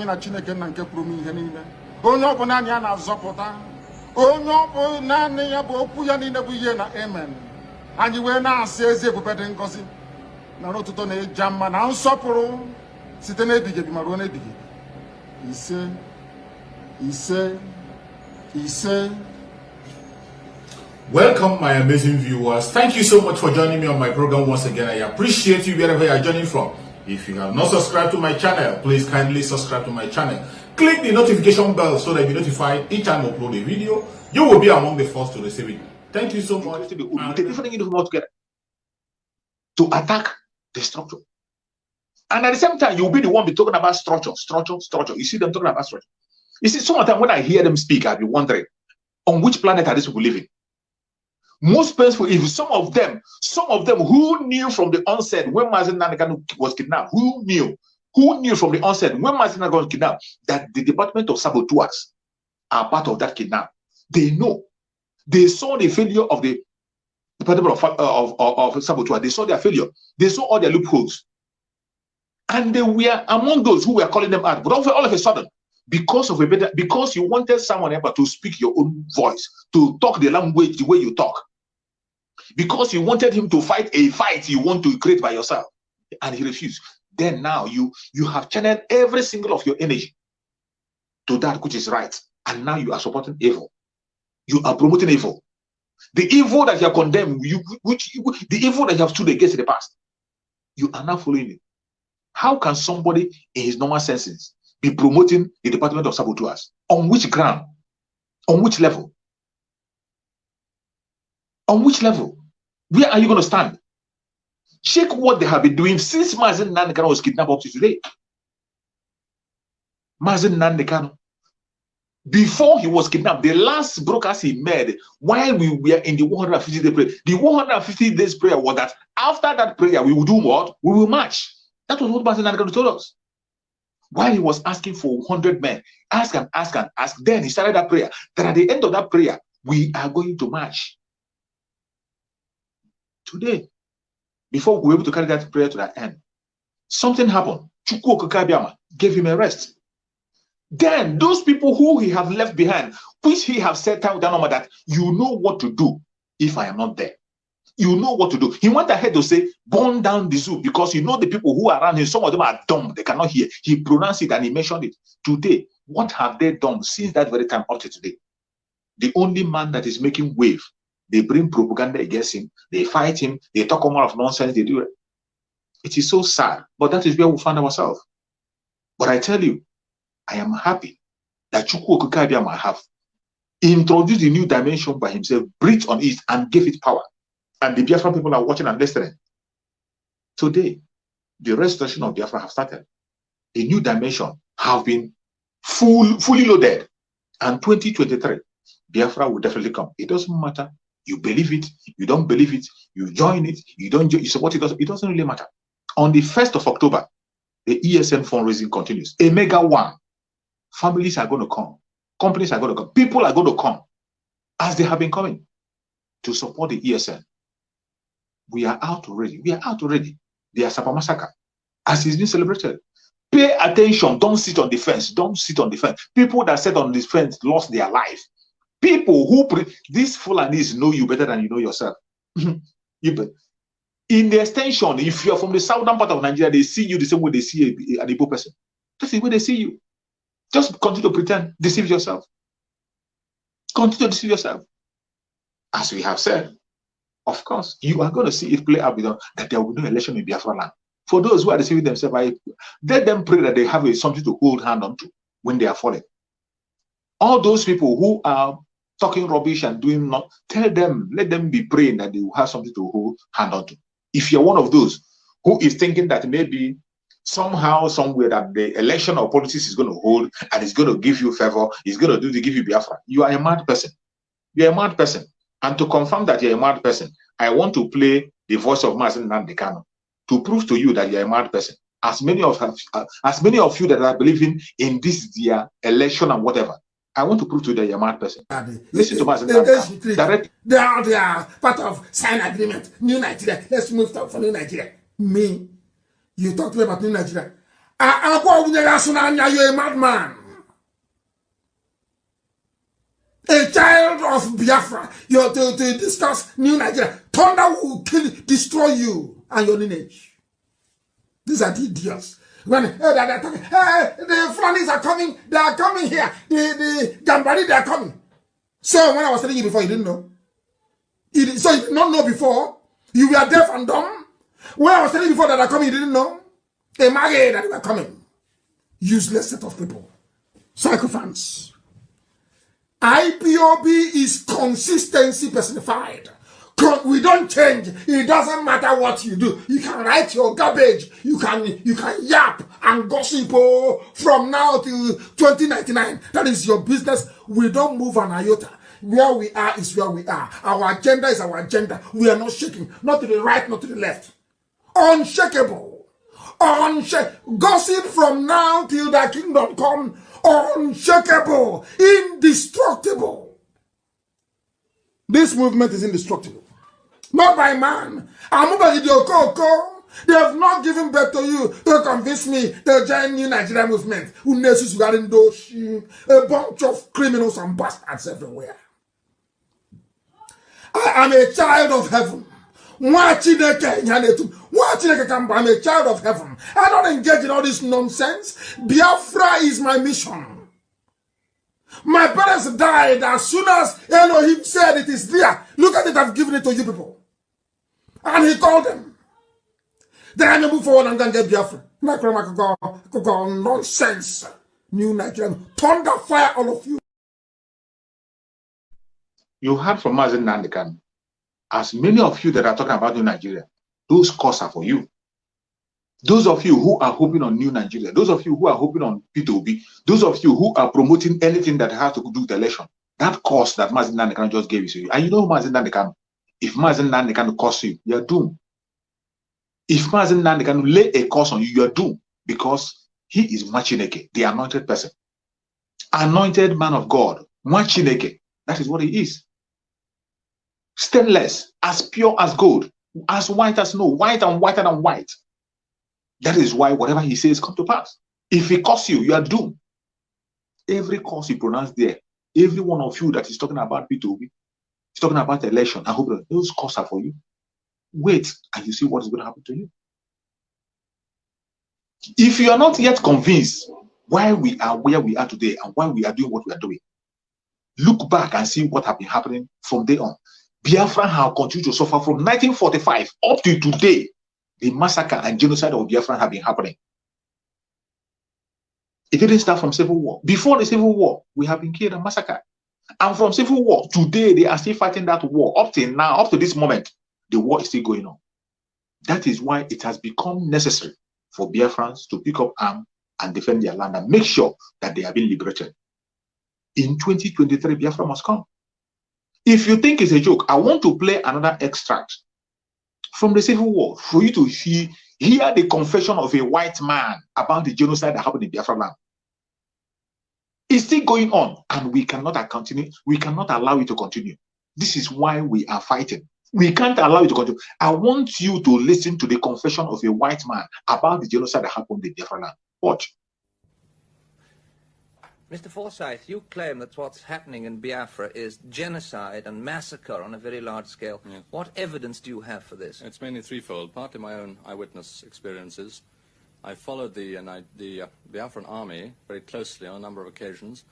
anyị na Chineke nna nke pụrụ ihe niile. Onye ọ bụ naanị ya na-azọpụta. Onye ọ bụ naanị ya bụ okwu ya niile bụ ihe na amen. Anyị wee na-asị ezi ebube dị ngọzi na n'ụtụtụ na ịja mma na nsọpụrụ site n'ebighị ebi ma ruo n'ebighị ebi. Ise, ise, ise. Welcome, my amazing viewers. Thank you so much for joining me on my program once again. I appreciate you wherever you are joining from. If you have not subscribed to my channel, please kindly subscribe to my channel. Click the notification bell so that you'll be notified each time I upload a video. You will be among the first to receive it. Thank you so much. With a different uniform together to attack the structure. And at the same time, you'll be the one be talking about structure. You see them talking about structure. You see, some of the time when I hear them speak, I'll be wondering, on which planet are these people living? Most painful, if some of them who knew from the onset when Mazi Nnamdi Kanu was kidnapped, who knew from the onset when Mazi Nnamdi Kanu was kidnapped that the Department of Saboutuers are part of that kidnap. They know. They saw the failure of the Department of Saboutuers. They saw their failure. They saw all their loopholes. And they were among those who were calling them out. But all of a sudden, because you wanted someone else to speak your own voice, to talk the language the way you talk, because you wanted him to fight a fight you want to create by yourself, and he refused, then now you have channeled every single of your energy to that which is right, and now you are supporting evil. You are promoting evil. The evil that you have condemned, the evil that you have stood against in the past, you are now following it. How can somebody in his normal senses be promoting the Department of Saboutuers? On which ground? On which level? On which level? Where are you going to stand? Check what they have been doing since Mazi Nnamdi Kanu was kidnapped up to today. Mazi Nnamdi Kanu, before he was kidnapped, the last broadcast he made while we were in the 150-day prayer, the 150 days prayer was that after that prayer, we will do what? We will march. That was what Mazi Nnamdi Kanu told us. While he was asking for 100 men, ask and ask and ask, then he started that prayer, that at the end of that prayer, we are going to march. Today, before we were able to carry that prayer to the end, something happened. Chukwu Okabiama gave him a rest. Then those people who he have left behind, which he have set out down that you know what to do if I am not there. You know what to do. He went ahead to say, burn down the zoo, because you know the people who are around him, some of them are dumb, they cannot hear. He pronounced it and he mentioned it. Today, what have they done since that very time up to today? The only man that is making wave, they bring propaganda against him, they fight him, they talk all of nonsense, they do it. It is so sad, but that is where we find ourselves. But I tell you, I am happy that Chukwu Okabiama have introduced a new dimension by himself, breathed on it and gave it power. And the Biafra people are watching and listening. Today, the restoration of Biafra have started. A new dimension have been fully loaded. And 2023, Biafra will definitely come. It doesn't matter. You believe it, you don't believe it, you join it, you don't, you support it. It doesn't really matter. On the 1st of October, the ESN fundraising continues. A mega one. Families are going to come. Companies are going to come. People are going to come, as they have been coming, to support the ESN. We are out already. We are out already. The Asapa massacre, as it's been celebrated. Pay attention. Don't sit on the fence. Don't sit on the fence. People that sat on the fence lost their life. People who these Fulanis know you better than you know yourself. In the extension, if you are from the southern part of Nigeria, they see you the same way they see an Igbo person. That's the way they see you. Just continue to pretend, deceive yourself. Continue to deceive yourself. As we have said, of course, you are going to see it play out with them, that there will be no election in Biafra land. For those who are deceiving themselves, let them pray that they have something to hold hand on to when they are falling. All those people who are talking rubbish and doing not, tell them, let them be praying that they will have something to hold hand on to. If you're one of those who is thinking that maybe somehow, somewhere that the election or politics is going to hold and it's going to give you favor, it's going to give you Biafra, you are a mad person. You're a mad person. And to confirm that you're a mad person, I want to play the voice of Mazi Nnamdi Kanu to prove to you that you're a mad person. As many of you that are believing in this their election and whatever, I want to prove to you that you're a mad person. Listen to Mazi Nnamdi Kanu. They are part of sign agreement. New Nigeria. Let's move to New Nigeria. Me, you talk to me about New Nigeria. You're a madman. A child of Biafra. You're to discuss new Nigeria. Thunder will kill, destroy you and your lineage. These are the idiots. When they're talking, hey, the Fulanis are coming, they are coming here. The Gambari, they are coming. So when I was telling you before, you didn't know. So you did not know before. You were deaf and dumb. When I was telling you before that they are coming, you didn't know. They married that they were coming. Useless set of people. Sycophants. IPOB is consistency personified. We don't change. It doesn't matter what you do. You can write your garbage. You can yap and gossip from now till 2099. That is your business. We don't move an iota. Where we are is where we are. Our agenda is our agenda. We are not shaking. Not to the right, not to the left. Unshakable. Gossip from now till the kingdom come. Unshakable. Indestructible. This movement is indestructible. Not by man. They have not given birth to you to convince me to join new Nigeria movement. A bunch of criminals and bastards everywhere. I am a child of heaven. I'm a child of heaven. I don't engage in all this nonsense. Biafra is my mission. My parents died as soon as Elohim said it is there. Look at it, I've given it to you people. And he called them. Then I move forward and then get Biafra. Nonsense. New Nigerian. Thunder fire all of you. You heard from Mazi Nnamdi Kanu. As many of you that are talking about New Nigeria, those calls are for you. Those of you who are hoping on New Nigeria, those of you who are hoping on P2B, those of you who are promoting anything that has to do with the election, that course that Mazi Nnamdi Kanu just gave you to you. And you know Mazi Nnamdi Kanu, if Mazi Nnamdi Kanu calls you, you're doomed. If Mazi Nnamdi Kanu lay a curse on you, you're doomed, because he is Machineke, the anointed person. Anointed man of God, Machineke. That is what he is. Stainless, as pure as gold, as white as snow, white and whiter than white. That is why whatever he says come to pass. If he calls you, you are doomed. Every curse he pronounced there, every one of you that is talking about P2B, he's talking about election. I hope that those curses are for you. Wait and you see what is going to happen to you. If you are not yet convinced why we are where we are today and why we are doing what we are doing, look back and see what has been happening from day on. Biafra have continued to suffer from 1945 up to today. The massacre and genocide of Biafra have been happening. It didn't start from civil war. Before the civil war, we have been killed and massacred. And from civil war, today they are still fighting that war. Up till now, up to this moment, the war is still going on. That is why it has become necessary for Biafrans to pick up arms and defend their land and make sure that they have been liberated. In 2023, Biafra must come. If you think it's a joke, I want to play another extract from the Civil War for you to hear the confession of a white man about the genocide that happened in Biafra land. It's still going on, and we cannot continue. We cannot allow it to continue. This is why we are fighting. We can't allow it to continue. I want you to listen to the confession of a white man about the genocide that happened in Biafra land. Watch. Mr. Forsyth, you claim that what's happening in Biafra is genocide and massacre on a very large scale. Yes. What evidence do you have for this? It's mainly threefold. Partly my own eyewitness experiences. I followed the Biafran army very closely on a number of occasions.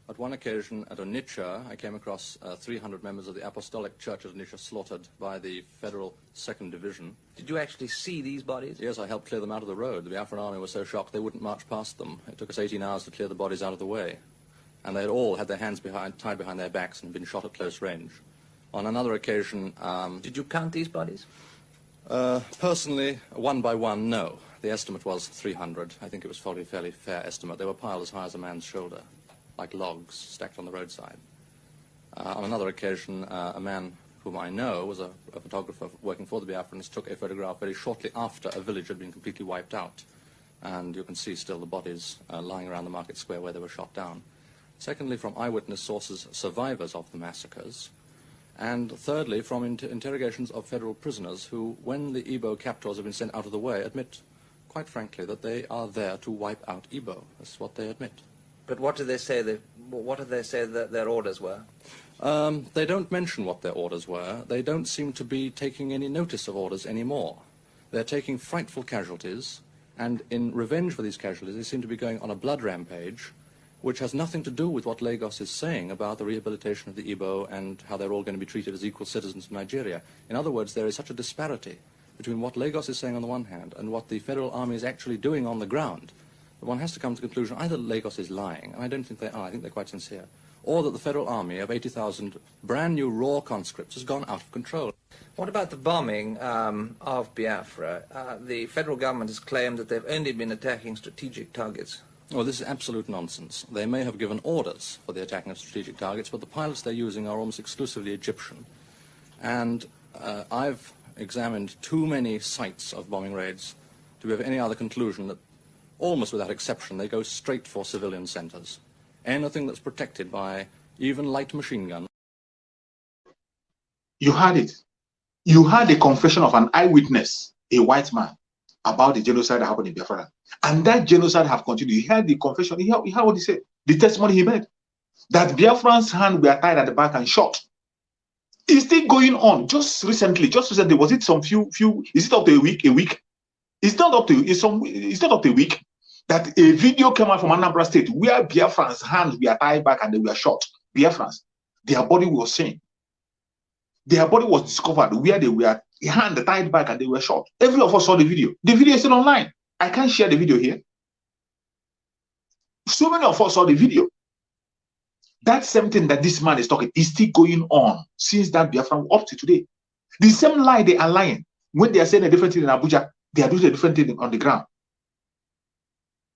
At one occasion, at Onitsha, I came across 300 members of the Apostolic Church of Onitsha slaughtered by the Federal 2nd Division. Did you actually see these bodies? Yes, I helped clear them out of the road. The Biafran army was so shocked they wouldn't march past them. It took us 18 hours to clear the bodies out of the way. And they had all had their hands tied behind their backs and been shot at close range. On another occasion... Did you count these bodies? Personally, one by one, no. The estimate was 300. I think it was a fairly fair estimate. They were piled as high as a man's shoulder, like logs stacked on the roadside. On another occasion, a man whom I know was a photographer working for the Biafrans took a photograph very shortly after a village had been completely wiped out. And you can see still the bodies lying around the market square where they were shot down. Secondly, from eyewitness sources, survivors of the massacres. And thirdly, from interrogations of federal prisoners who, when the Igbo captors have been sent out of the way, admit quite frankly, that they are there to wipe out Igbo. That's what they admit. But what do they say? What do they say that their orders were? They don't mention what their orders were. They don't seem to be taking any notice of orders anymore. They're taking frightful casualties, and in revenge for these casualties, they seem to be going on a blood rampage, which has nothing to do with what Lagos is saying about the rehabilitation of the Igbo and how they're all going to be treated as equal citizens of Nigeria. In other words, there is such a disparity between what Lagos is saying on the one hand and what the Federal Army is actually doing on the ground, that one has to come to the conclusion either Lagos is lying, and I don't think they are, I think they're quite sincere, or that the Federal Army of 80,000 brand new raw conscripts has gone out of control. What about the bombing of Biafra? The federal government has claimed that they've only been attacking strategic targets. Well, this is absolute nonsense. They may have given orders for the attacking of strategic targets, but the pilots they're using are almost exclusively Egyptian. And I've examined too many sites of bombing raids to be of any other conclusion that, almost without exception, they go straight for civilian centers. Anything that's protected by even light machine guns. You heard it. You heard the confession of an eyewitness, a white man, about the genocide that happened in Biafra. And that genocide have continued. You heard the confession, you heard what he said, the testimony he made, that Biafran's hands were tied at the back and shot. It's still going on. Just recently, was it some few, is it up to a week? It's not up to, it's not up to a week that a video came out from Anambra State where Biafran's hands were tied back and they were shot. Biafrans, their body was seen. Their body was discovered where they were hand tied back and they were shot. Every of us saw the video. The video is still online. I can't share the video here. So many of us saw the video. That same thing that this man is talking is still going on since that Biafra up to today. The same lie they are lying. When they are saying a different thing in Abuja, they are doing a different thing on the ground.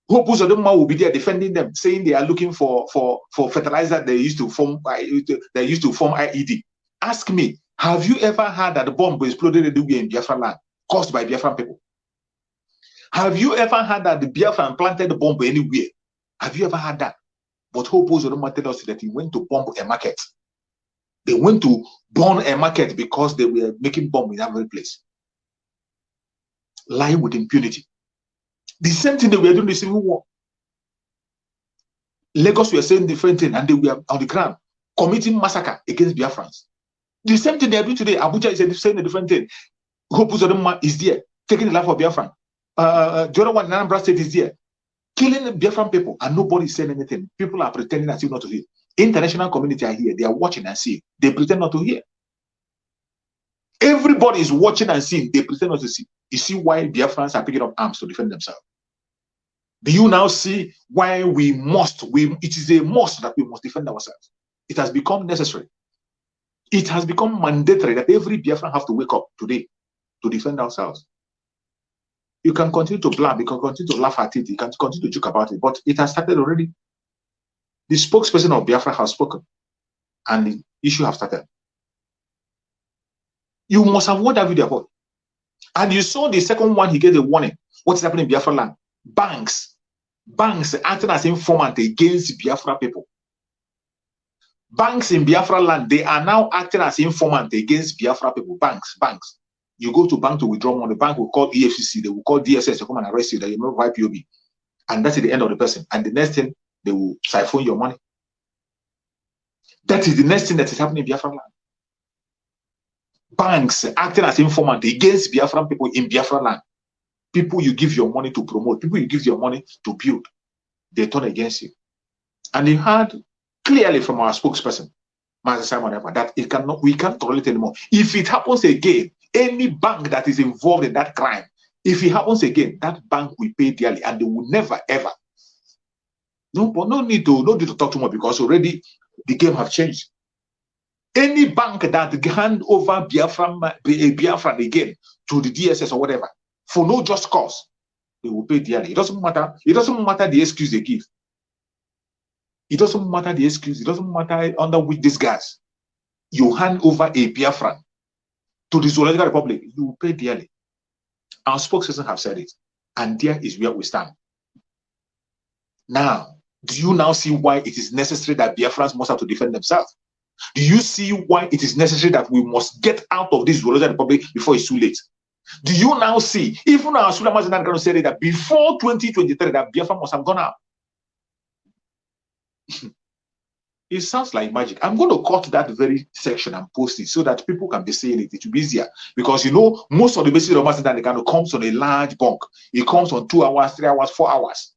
Hope of them will be there defending them, saying they are looking for fertilizer they used to form IED. Ask me, have you ever heard that the bomb exploded in Biafra land caused by Biafran people? Have you ever heard that the Biafran planted the bomb anywhere? Have you ever heard that? But Hope Uzodinma tell us that he went to bomb a market. They went to burn a market because they were making bomb in that very place. Lying with impunity. The same thing they were doing in the Civil War. Lagos were saying different thing and they were on the ground committing massacre against Biafrans. The same thing they are doing today. Abuja is saying a different thing. Hope Uzodinma is there, taking the life of Biafran. The other one in Anambra State is there, killing the Biafran people, and nobody is saying anything. People are pretending as if not to hear. International community are here. They are watching and seeing. They pretend not to hear. Everybody is watching and seeing. They pretend not to see. You see why Biafrans are picking up arms to defend themselves. Do you now see why it is a must that we must defend ourselves? It has become necessary. It has become mandatory that every Biafran have to wake up today to defend ourselves. You can continue to blab, you can continue to laugh at it, you can continue to joke about it, but it has started already. The spokesperson of Biafra has spoken, and the issue has started. You must have watched that video, and you saw the second one. He gave a warning. What is happening in Biafra land? Banks acting as informant against Biafra people. Banks in Biafra land, they are now acting as informant against Biafra people. Banks. You go to bank to withdraw money, the bank will call EFCC, they will call DSS to come and arrest you, that you remember YPOB. And that's the end of the person. And the next thing, they will siphon your money. That is the next thing that is happening in Biafra land. Banks acting as informant against Biafran people in Biafra land. People you give your money to promote, people you give your money to build, they turn against you. And you heard clearly from our spokesperson, Mazi Nnamdi, that we can't tolerate anymore. If it happens again, any bank that is involved in that crime, if it happens again, that bank will pay dearly, and they will never ever. No need to talk too much, because already the game have changed. Any bank that hand over Biafran again to the DSS or whatever for no just cause, they will pay dearly. It doesn't matter. It doesn't matter the excuse they give. It doesn't matter the excuse. It doesn't matter under which disguise you hand over a Biafran to the Zoological Republic, you will pay dearly. Our spokesperson have said it, and there is where we stand. Now, do you now see why it is necessary that Biafrans must have to defend themselves? Do you see why it is necessary that we must get out of this Zoological Republic before it's too late? Do you now see, even our Mazi Nnamdi Kanu said that before 2023, that Biafra must have gone out. It sounds like magic. I'm going to cut that very section and post it so that people can be saying it. It will be easier. Because, you know, most of the message of Mazi Nnamdi Kanu comes on a large bulk. It comes on 2 hours, 3 hours, 4 hours.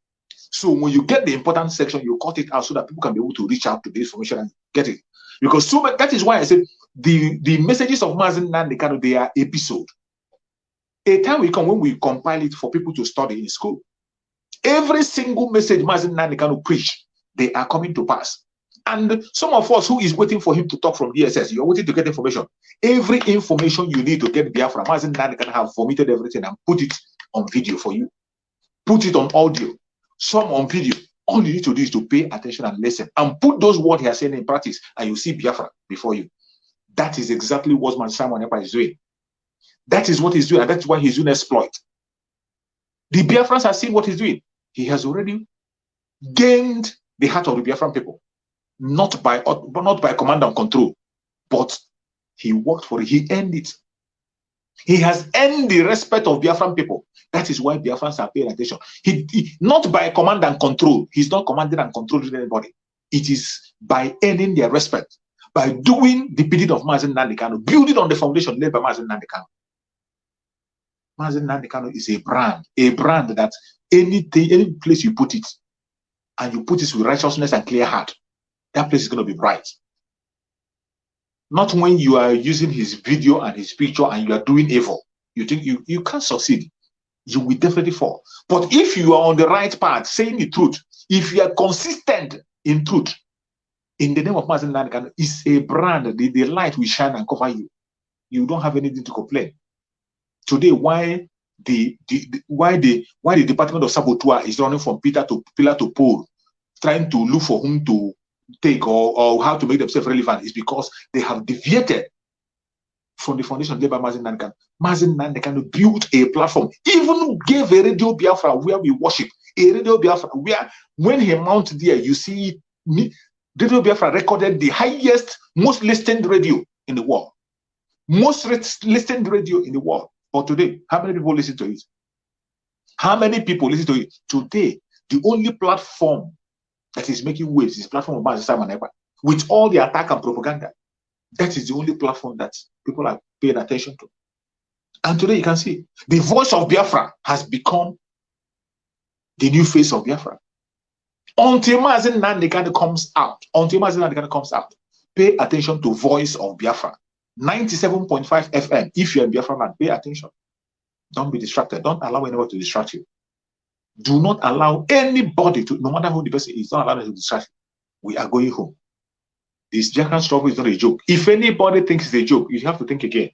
So when you get the important section, you cut it out so that people can be able to reach out to the information and get it. Because that is why I said the messages of Mazi Nnamdi Kanu, they are episode. A time will come when we compile it for people to study in school. Every single message Mazi Nnamdi Kanu preach, they are coming to pass. And some of us who is waiting for him to talk from DSS, you're waiting to get information. Every information you need to get Biafra, Mazi Nnamdi Kanu have vomited everything and put it on video for you. Put it on audio, some on video. All you need to do is to pay attention and listen and put those words he has said in practice, and you see Biafra before you. That is exactly what Simon Ekpa is doing. That is what he's doing, and that's why he's doing exploit. The Biafrans have seen what he's doing. He has already gained the heart of the Biafran people. Not by command and control, but he worked for it. He earned it. He has earned the respect of Biafran people. That is why Biafrans are paying attention. He not by command and control. He's not commanding and controlling anybody. It is by earning their respect, by doing the bidding of Mazi Nnamdi Kanu, building on the foundation laid by Mazi Nnamdi Kanu. Mazi Nnamdi Kanu is a brand that any place you put it, and you put it with righteousness and clear heart, that place is going to be bright. Not when you are using his video and his picture and you are doing evil. You think you can't succeed. You will definitely fall. But if you are on the right path, saying the truth, if you are consistent in truth, in the name of Mazi Nnamdi Kanu, it's a brand. The light will shine and cover you. You don't have anything to complain. Today, why the Department of Saboutuers is running from pillar to pole, trying to look for whom to take or how to make themselves relevant, is because they have deviated from the foundation laid by Mazi Nnamdi Kanu. Mazi Nnamdi Kanu built a platform, even gave a radio Biafra where we worship, a radio Biafra where when he mounted there, you see Radio Biafra recorded the highest, most listened radio in the world. Most listened radio in the world. But today, how many people listen to it? How many people listen to it? Today, the only platform that is making waves is the platform of Mazi Simon Ekpa. With all the attack and propaganda, that is the only platform that people are paying attention to. And today you can see the voice of Biafra has become the new face of Biafra. Until Mazi Nnamdi Kanu comes out, pay attention to voice of Biafra. 97.5 FM. If you're in Biafra land, pay attention. Don't be distracted. Don't allow anyone to distract you. Do not allow anybody to, no matter who the person is, don't allow them to distract you. We are going home. This Biafran struggle is not a joke. If anybody thinks it's a joke, you have to think again.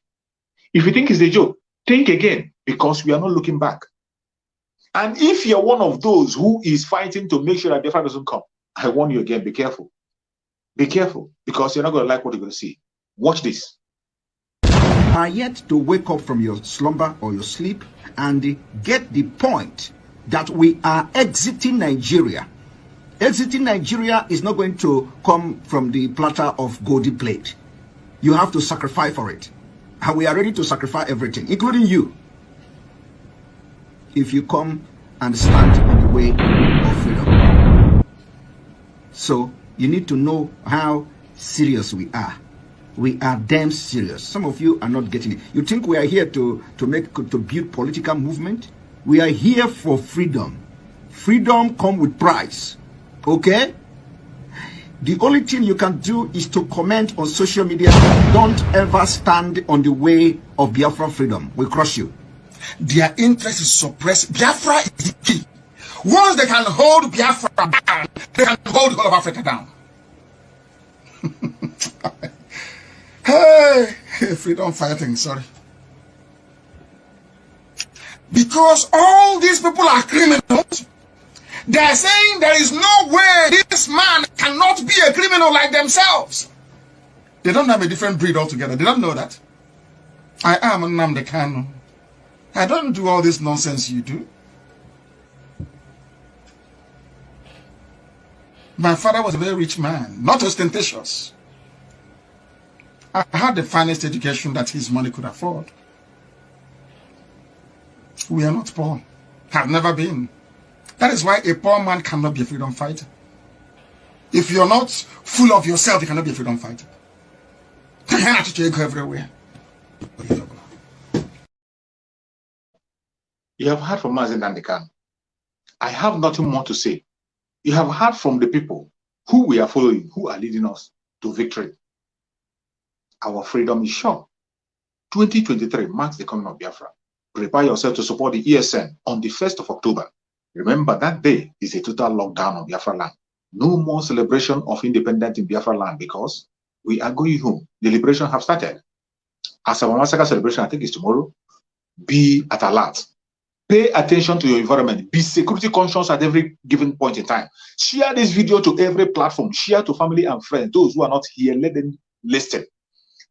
If you think it's a joke, think again, because we are not looking back. And if you're one of those who is fighting to make sure that Biafra doesn't come, I warn you again, be careful. Be careful, because you're not going to like what you're going to see. Watch this. Are yet to wake up from your slumber or your sleep and get the point that we are exiting Nigeria. Exiting Nigeria is not going to come from the platter of golden plate. You have to sacrifice for it. And we are ready to sacrifice everything, including you, if you come and stand in the way of freedom. So you need to know how serious we are. We are damn serious. Some of you are not getting it. You think we are here to build political movement? We are here for freedom. Freedom comes with price. Okay? The only thing you can do is to comment on social media. Don't ever stand on the way of Biafra freedom. We'll crush you. Their interest is suppressed. Biafra is the key. Once they can hold Biafra down, they can hold all of Africa down. Hey, freedom fighting, sorry. Because all these people are criminals, they're saying there is no way this man cannot be a criminal like themselves. They don't have a different breed altogether. They don't know that. I am Nnamdi Kanu. I don't do all this nonsense you do. My father was a very rich man, not ostentatious. I had the finest education that his money could afford. We are not poor. Have never been. That is why a poor man cannot be a freedom fighter. If you're not full of yourself, you cannot be a freedom fighter. You have to go everywhere. You have heard from Mazi Nnamdi Kanu. I have nothing more to say. You have heard from the people who we are following, who are leading us to victory. Our freedom is sure. 2023 marks the coming of Biafra. Prepare yourself to support the ESN on the 1st of October. Remember, that day is a total lockdown of Biafra land. No more celebration of independence in Biafra land because we are going home. The liberation have started. As our massacre celebration, I think is tomorrow. Be at alert. Pay attention to your environment. Be security conscious at every given point in time. Share this video to every platform. Share to family and friends. Those who are not here, let them listen.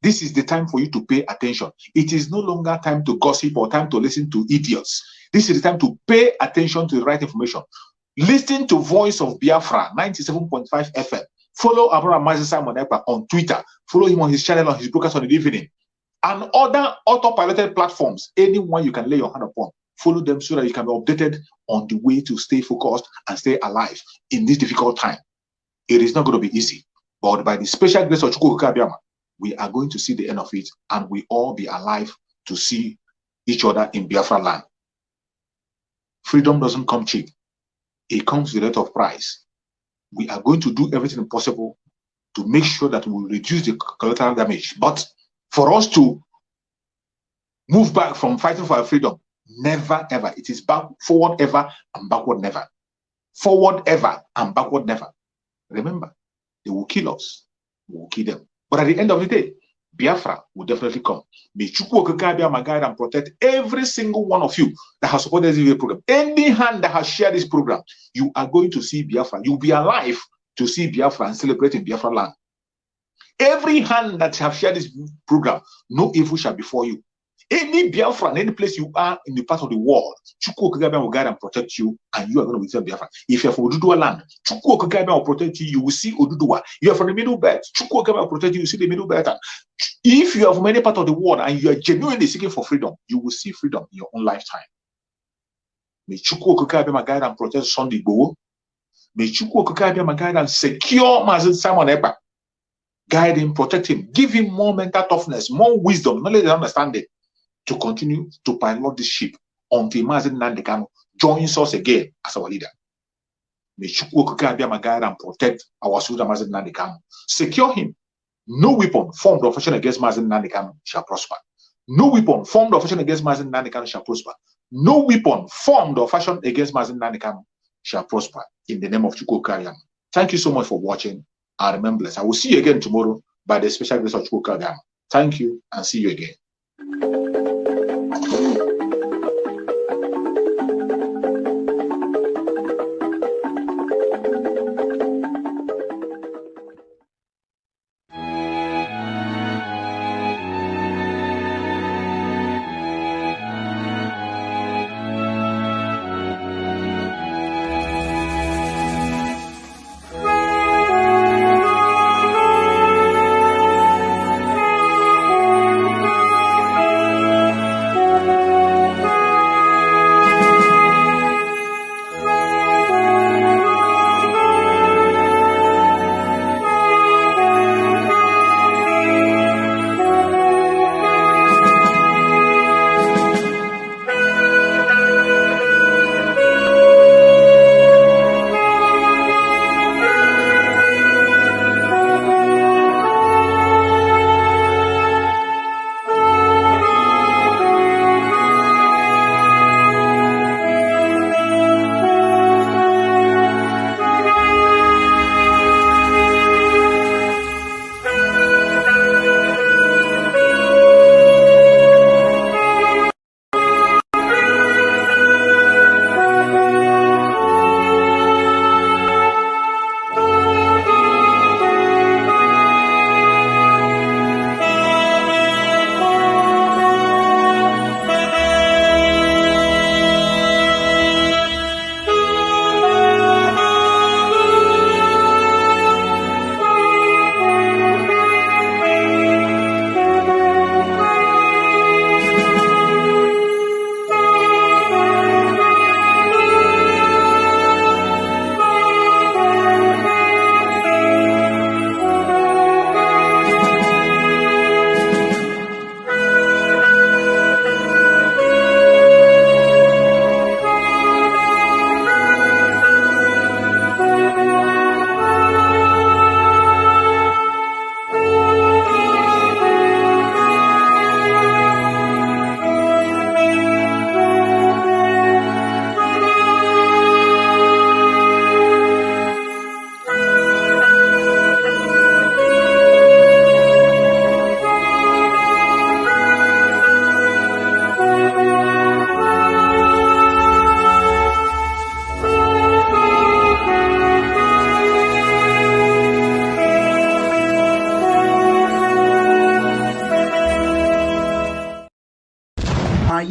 This is the time for you to pay attention. It is no longer time to gossip or time to listen to idiots. This is the time to pay attention to the right information. Listen to Voice of Biafra, 97.5 FM. Follow Abraham Mazi Simon Ekpa on Twitter. Follow him on his channel, on his broadcast on the evening. And other autopiloted platforms, anyone you can lay your hand upon. Follow them so that you can be updated on the way to stay focused and stay alive in this difficult time. It is not going to be easy, but by the special grace of Chukwu Abiyama, we are going to see the end of it, and we all be alive to see each other in Biafra land. Freedom doesn't come cheap. It comes with a lot of price. We are going to do everything possible to make sure that we will reduce the collateral damage. But for us to move back from fighting for our freedom, never ever. It is back, forward ever and backward never. Forward ever and backward never. Remember, they will kill us. We will kill them. But at the end of the day, Biafra will definitely come. May Chukwu Okike Abiyama guide and protect every single one of you that has supported this video program. Any hand that has shared this program, you are going to see Biafra. You'll be alive to see Biafra and celebrate in Biafra land. Every hand that have shared this program, no evil shall befall you. Any Biafra, any place you are in the part of the world, Chukwu Okike Abiyama will guide and protect you, and you are going to withstand Biafra. If you are from Oduduwa land, Chukwu Okike Abiyama will protect you, you will see Oduduwa. You are from the Middle Belt, Chukwu Okike Abiyama will protect you, you see the Middle Belt. If you are from any part of the world and you are genuinely seeking for freedom, you will see freedom in your own lifetime. May Chukwu Okike Abiyama guide and protect Sunday Igboho. May Chukwu Okike Abiyama guide and secure Mazi Simon Ekpa. Guide him, protect him, give him more mental toughness, more wisdom, knowledge and understanding, to continue to pilot this ship until Mazi Nnamdi Kanu joins us again as our leader. May Chukwu Okike Abiyama guide and protect our soldier Mazi Nnamdi Kanu. Secure him. No weapon formed or fashioned against Mazi Nnamdi Kanu shall prosper. No weapon formed or fashioned against Mazi Nnamdi Kanu shall prosper. No weapon formed or fashioned against Mazi Nnamdi Kanu shall prosper. In the name of Chukwu Okike Abiyama. Thank you so much for watching. And remember, I will see you again tomorrow by the special grace of Chukwu Okike Abiyama. Thank you and see you again.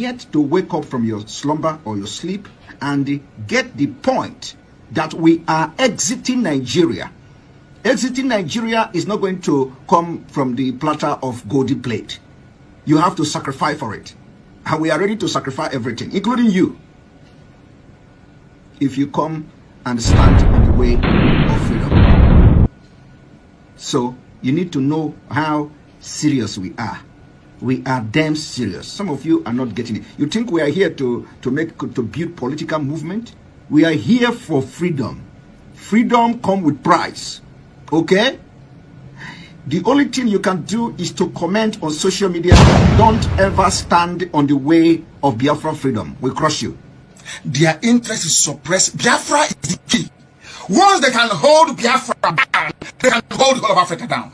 yet to wake up from your slumber or your sleep and get the point that we are exiting Nigeria. Exiting Nigeria is not going to come from the platter of golden plate. You have to sacrifice for it. And we are ready to sacrifice everything, including you, if you come and stand on the way of freedom. So you need to know how serious we are. We are damn serious. Some of you are not getting it. You think we are here to build political movement? We are here for freedom. Freedom comes with price. Okay? The only thing you can do is to comment on social media. Don't ever stand on the way of Biafra freedom. We crush you. Their interest is suppressed. Biafra is the key. Once they can hold Biafra down, they can hold the whole of Africa down.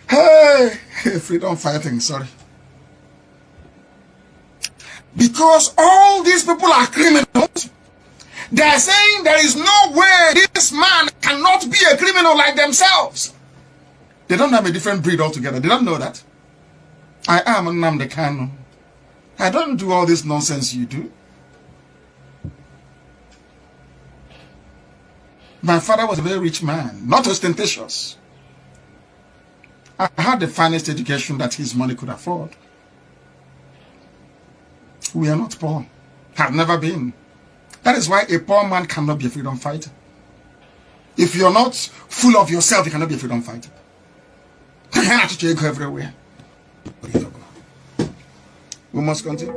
Hey, freedom fighting, sorry. Because all these people are criminals. They are saying there is no way this man cannot be a criminal like themselves. They don't have a different breed altogether. They don't know that. I am Nnamdi Kanu. I don't do all this nonsense you do. My father was a very rich man, not ostentatious. I had the finest education that his money could afford. We are not poor. Have never been. That is why a poor man cannot be a freedom fighter. If you're not full of yourself, you cannot be a freedom fighter. You have to go everywhere. We must continue.